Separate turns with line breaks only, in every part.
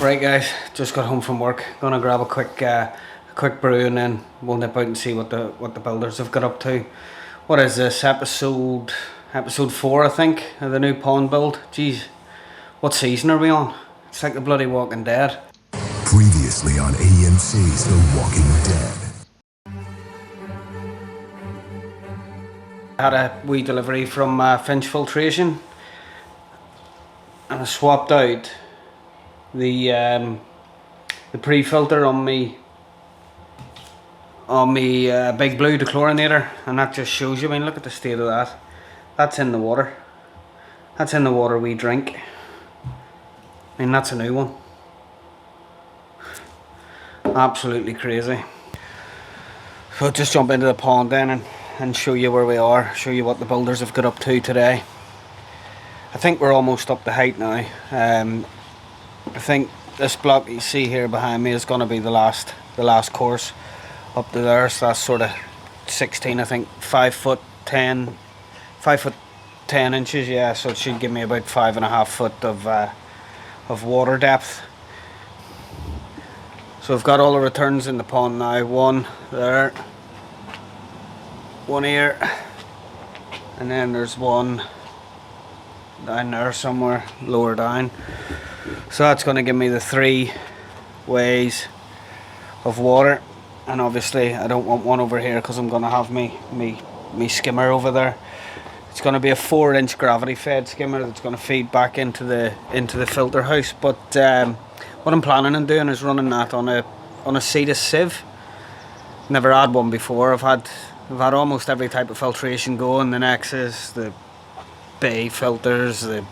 Right guys, just got home from work. Gonna grab a quick brew and then we'll nip out and see what the builders have got up to. What is this, episode 4 I think of the new pond build? Jeez, what season are we on? It's like the bloody Walking Dead.
Previously on AMC's The Walking Dead.
I had a wee delivery from Finch Filtration and I swapped out the pre-filter on me Big Blue dechlorinator, and that just shows you. I mean, look at the state of that. That's in the water. That's in the water we drink. I mean, that's a new one. Absolutely crazy. So I'll just jump into the pond then and show you where we are, show you what the builders have got up to today. I think we're almost up the height now. I think this block you see here behind me is going to be the last course up to there, so that's sort of 16, I think 5 foot 10 inches, yeah, so it should give me about 5.5 foot of water depth. So I've got all the returns in the pond now. One there, one here, and then there's one down there somewhere lower down. So that's going to give me the 3 ways of water, and obviously I don't want one over here because I'm going to have me skimmer over there. It's going to be a 4-inch gravity fed skimmer that's going to feed back into the filter house. But what I'm planning on doing is running that on a Cetus sieve. Never had one before. I've had almost every type of filtration going. The Nexus, the Bay filters, the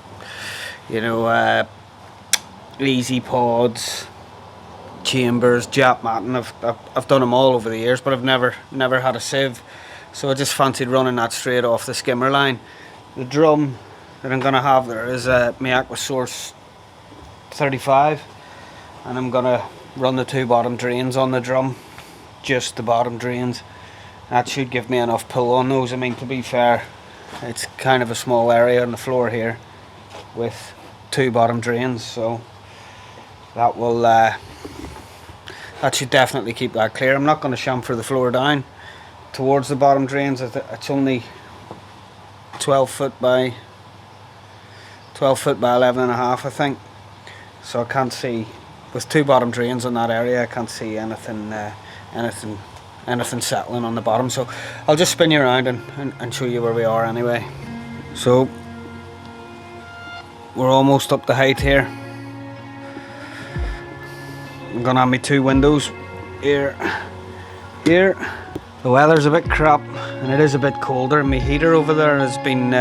Easy Pods, Chambers, Jap Matting. I've done them all over the years, but I've never had a sieve. So I just fancied running that straight off the skimmer line. The drum that I'm going to have there is my Aquasource 35, and I'm going to run the 2 bottom drains on the drum, just the bottom drains. That should give me enough pull on those. I mean, to be fair, it's kind of a small area on the floor here with 2 bottom drains, so that will that should definitely keep that clear. I'm not going to chamfer the floor down towards the bottom drains. It's only 12 foot by 11.5, I think, so I can't see, with 2 bottom drains in that area, I can't see anything settling on the bottom. So I'll just spin you around and show you where we are anyway. So we're almost up the height here. I'm gonna have my 2 windows here. The weather's a bit crap and it is a bit colder. My heater over there has been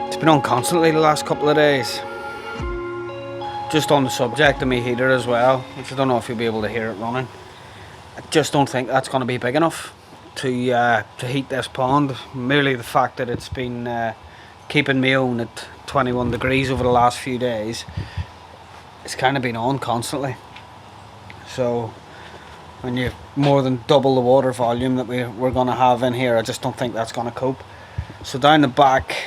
it's been on constantly the last couple of days. Just on the subject of my heater as well, which I don't know if you'll be able to hear it running. I just don't think that's going to be big enough to heat this pond. Merely the fact that it's been keeping me on at 21 degrees over the last few days. It's kind of been on constantly. So when you've more than double the water volume that we're going to have in here, I just don't think that's going to cope. So down the back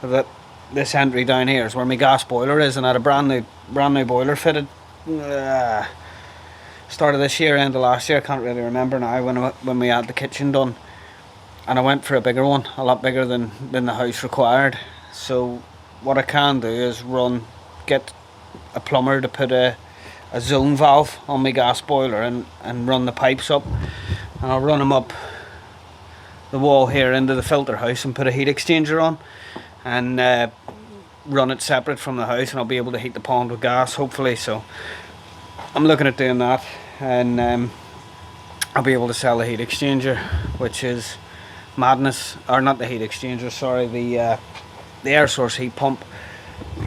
of this entry down here is where my gas boiler is, and I had a brand new boiler fitted. Start of this year, end of last year, I can't really remember now, when we had the kitchen done, and I went for a bigger one, a lot bigger than the house required. So what I can do is get a plumber to put a zone valve on my gas boiler and run the pipes up, and I'll run them up the wall here into the filter house and put a heat exchanger on and run it separate from the house, and I'll be able to heat the pond with gas, hopefully. So I'm looking at doing that, and I'll be able to sell the heat exchanger, which is madness. Or not the heat exchanger, sorry, the air source heat pump,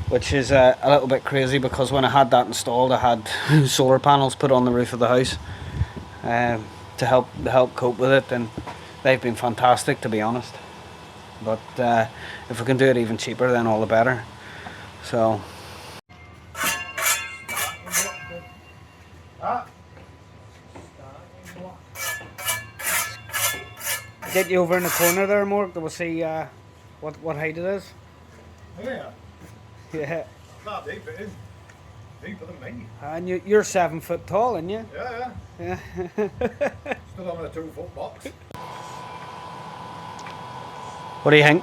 which is a little bit crazy, because when I had that installed I had solar panels put on the roof of the house to help cope with it, and they've been fantastic, to be honest. But if we can do it even cheaper, then all the better. So get you over in the corner there, Mark, that we'll see what height it is.
Yeah.
Yeah.
Not deep, it is deeper than me.
And you're 7 foot tall, aren't you?
Yeah,
Yeah.
still on a 2-foot box.
What do you think?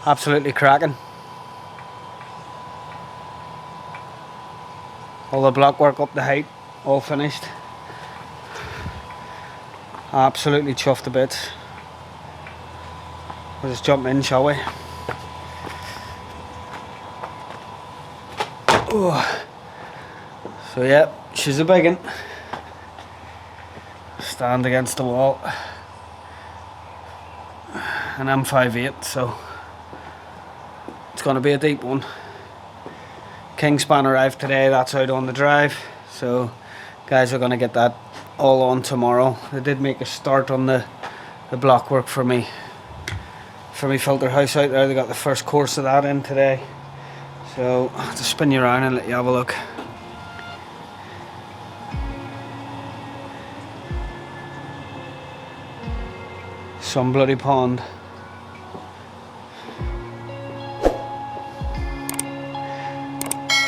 Absolutely cracking. All the block work up the height, all finished. Absolutely chuffed to bits. We'll just jump in, shall we? Oh. So yeah, she's a big one. Stand against the wall. And I'm 5'8", so it's gonna be a deep one. Kingspan arrived today, that's out on the drive. So guys are gonna get that all on tomorrow. They did make a start on the block work for me filter house out there. They got the first course of that in today. So I'll have to spin you around and let you have a look. Some bloody pond.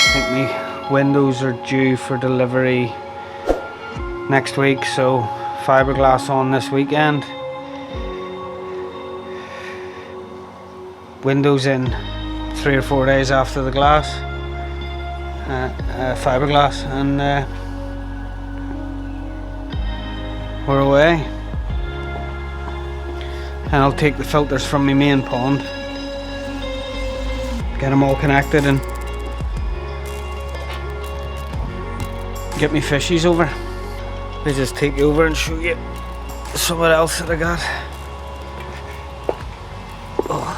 I think my windows are due for delivery next week, so fiberglass on this weekend. Windows in 3 or 4 days after the glass, fiberglass, and we're away. And I'll take the filters from my main pond, get them all connected, and get me fishies over. Let me just take you over and show you something else that I got. Oh.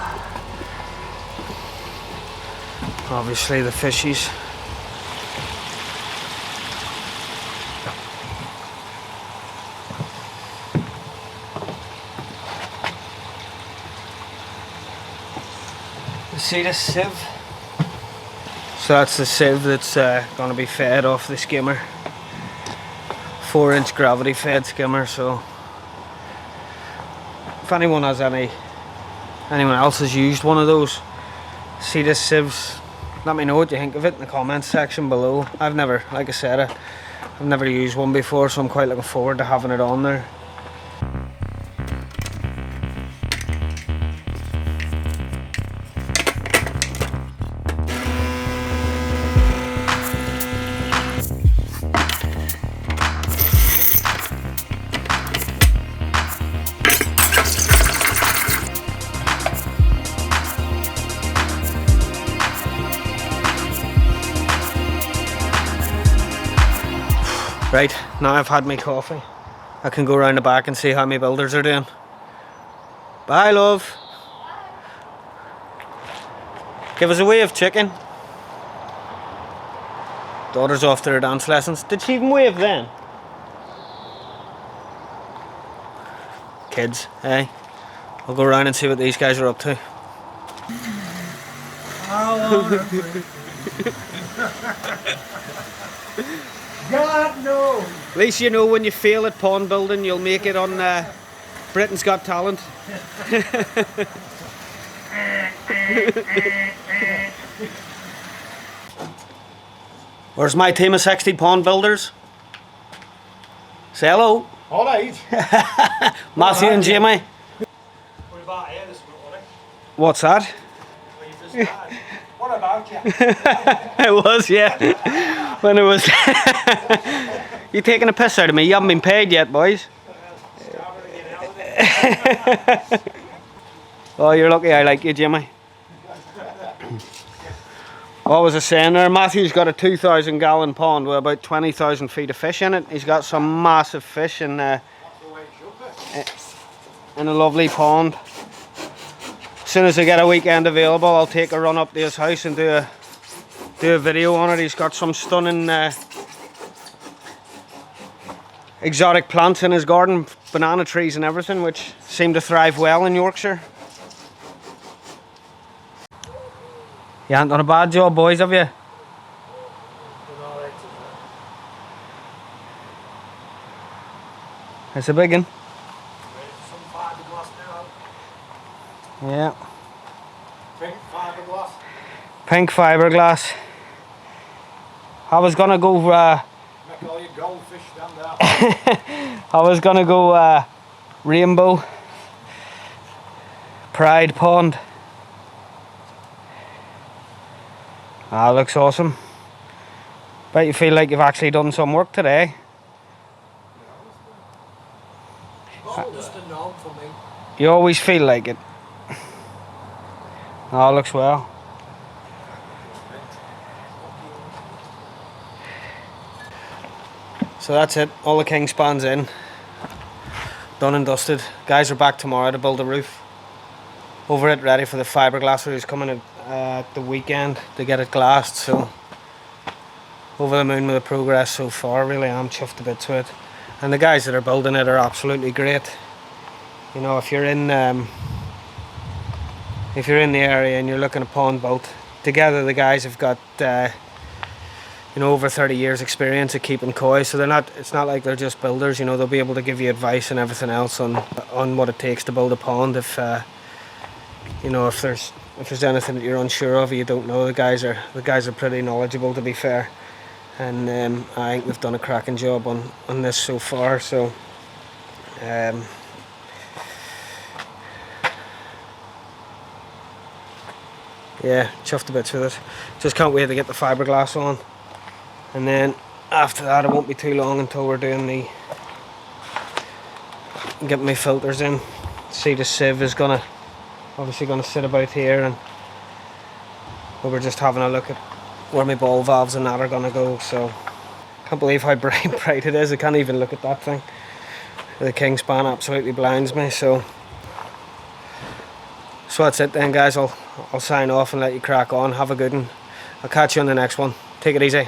Obviously the fishies. You see this sieve? So that's the sieve that's going to be fed off the skimmer. 4-inch gravity fed skimmer. So if anyone else has used one of those, see this sieves, let me know what you think of it in the comments section below. I've never, like I said, I've never used one before, so I'm quite looking forward to having it on there. Right, now I've had my coffee, I can go around the back and see how my builders are doing. Bye, love. Give us a wave, chicken. Daughter's off to her dance lessons. Did she even wave then? Kids, eh? I'll go around and see what these guys are up to.
God, no!
At least you know when you fail at pond building, you'll make it on Britain's Got Talent. Where's my team of 60 pond builders? Say hello.
Alright.
Matthew and Jimmy. What's that?
What about you?
It was, yeah. When it was. You taking a piss out of me? You haven't been paid yet, boys. Oh, you're lucky I like you, Jimmy. What was I saying there? Matthew's got a 2,000 gallon pond with about 20,000 feet of fish in it. He's got some massive fish in a lovely pond. As soon as I get a weekend available, I'll take a run up to his house and do a video on it. He's got some stunning exotic plants in his garden, banana trees and everything, which seem to thrive well in Yorkshire. You haven't done a bad job, boys, have you? It's a big one. Yeah.
Big fiberglass.
Pink fiberglass. I was gonna go
Make all your goldfish stand out.
I was gonna go rainbow. Pride pond. Ah, looks awesome. Bet you feel like you've actually done some work today.
Just a norm for me.
You always feel like it. Ah, looks well. So that's it. All the Kingspan's in. Done and dusted. Guys are back tomorrow to build a roof. Over it, ready for the fiberglasser who's coming at the weekend to get it glassed. So over the moon with the progress so far. Really am chuffed a bit to it. And the guys that are building it are absolutely great. You know, if you're in the area and you're looking at pond boat, together the guys have got you know, over 30 years experience of keeping koi, so it's not like they're just builders. You know, they'll be able to give you advice and everything else on what it takes to build a pond. If you know, if there's anything that you're unsure of or you don't know, the guys are pretty knowledgeable, to be fair. And I think they've done a cracking job on this so far. So yeah, chuffed a bit with it. Just can't wait to get the fiberglass on. And then after that, it won't be too long until we're doing getting my filters in. See, the sieve is obviously gonna sit about here, and we're just having a look at where my ball valves and that are gonna go. So can't believe how bright it is. I can't even look at that thing. The Kingspan absolutely blinds me. So that's it then, guys. I'll sign off and let you crack on. Have a good one. I'll catch you on the next one. Take it easy.